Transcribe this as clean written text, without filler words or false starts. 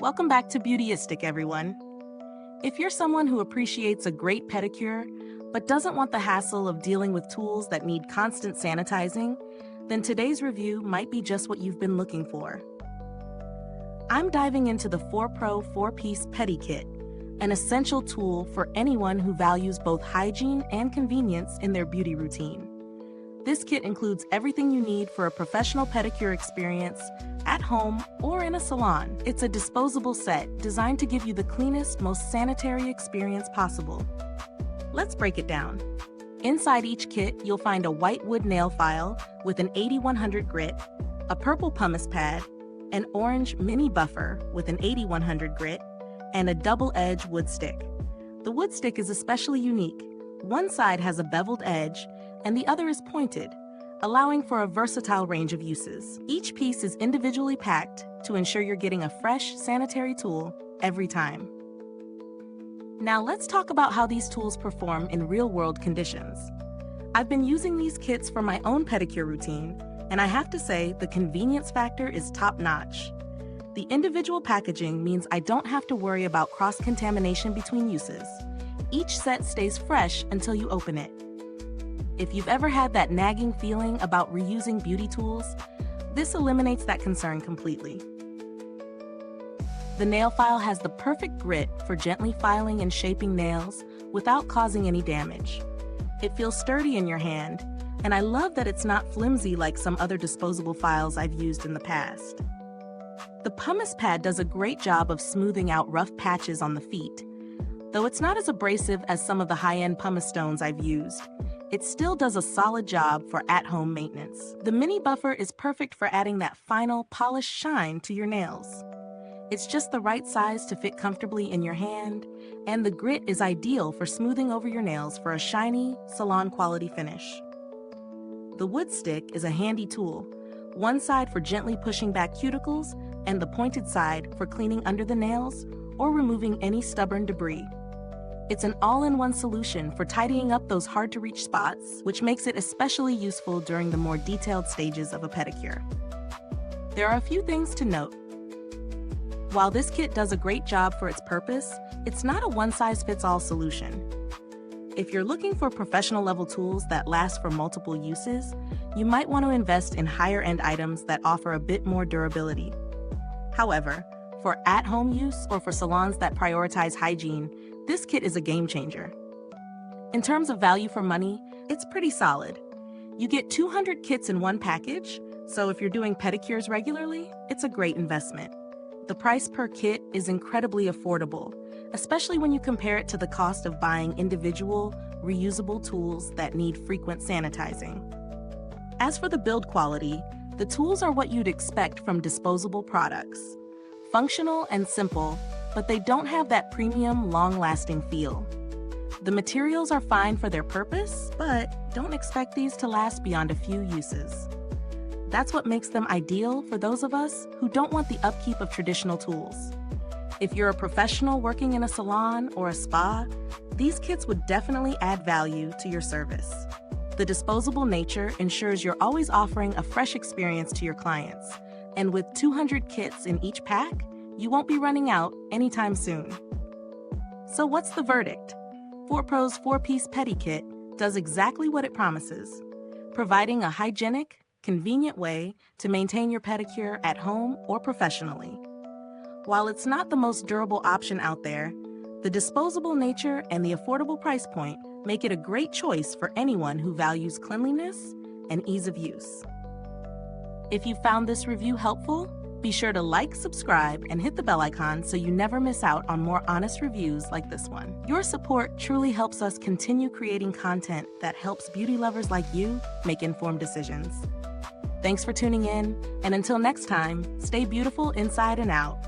Welcome back to Beautyistic, everyone. If you're someone who appreciates a great pedicure, but doesn't want the hassle of dealing with tools that need constant sanitizing, then today's review might be just what you've been looking for. I'm diving into the ForPro 4-piece Pedi Kit, an essential tool for anyone who values both hygiene and convenience in their beauty routine. This kit includes everything you need for a professional pedicure experience at home or in a salon. It's a disposable set designed to give you the cleanest, most sanitary experience possible. Let's break it down. Inside each kit, you'll find a white wood nail file with an 8100 grit, a purple pumice pad, an orange mini buffer with an 8100 grit, and a double-edged wood stick. The wood stick is especially unique. One side has a beveled edge, and the other is pointed, allowing for a versatile range of uses. Each piece is individually packed to ensure you're getting a fresh, sanitary tool every time. Now let's talk about how these tools perform in real-world conditions. I've been using these kits for my own pedicure routine, and I have to say the convenience factor is top-notch. The individual packaging means I don't have to worry about cross-contamination between uses. Each set stays fresh until you open it. If you've ever had that nagging feeling about reusing beauty tools, this eliminates that concern completely. The nail file has the perfect grit for gently filing and shaping nails without causing any damage. It feels sturdy in your hand, and I love that it's not flimsy like some other disposable files I've used in the past. The pumice pad does a great job of smoothing out rough patches on the feet. Though it's not as abrasive as some of the high-end pumice stones I've used, it still does a solid job for at-home maintenance. The mini buffer is perfect for adding that final polished shine to your nails. It's just the right size to fit comfortably in your hand, and the grit is ideal for smoothing over your nails for a shiny, salon-quality finish. The wood stick is a handy tool, one side for gently pushing back cuticles and the pointed side for cleaning under the nails or removing any stubborn debris. It's an all-in-one solution for tidying up those hard-to-reach spots, which makes it especially useful during the more detailed stages of a pedicure. There are a few things to note. While this kit does a great job for its purpose, it's not a one-size-fits-all solution. If you're looking for professional-level tools that last for multiple uses, you might want to invest in higher-end items that offer a bit more durability. However, for at-home use or for salons that prioritize hygiene, this kit is a game changer. In terms of value for money, it's pretty solid. You get 200 kits in one package, so if you're doing pedicures regularly, it's a great investment. The price per kit is incredibly affordable, especially when you compare it to the cost of buying individual, reusable tools that need frequent sanitizing. As for the build quality, the tools are what you'd expect from disposable products. Functional and simple, but they don't have that premium, long-lasting feel. The materials are fine for their purpose, but don't expect these to last beyond a few uses. That's what makes them ideal for those of us who don't want the upkeep of traditional tools. If you're a professional working in a salon or a spa, these kits would definitely add value to your service. The disposable nature ensures you're always offering a fresh experience to your clients, and with 200 kits in each pack, you won't be running out anytime soon. So what's the verdict? ForPro's 4-piece Pedi Kit does exactly what it promises, providing a hygienic, convenient way to maintain your pedicure at home or professionally. While it's not the most durable option out there, the disposable nature and the affordable price point make it a great choice for anyone who values cleanliness and ease of use. If you found this review helpful, be sure to like, subscribe, and hit the bell icon so you never miss out on more honest reviews like this one. Your support truly helps us continue creating content that helps beauty lovers like you make informed decisions. Thanks for tuning in, and until next time, stay beautiful inside and out.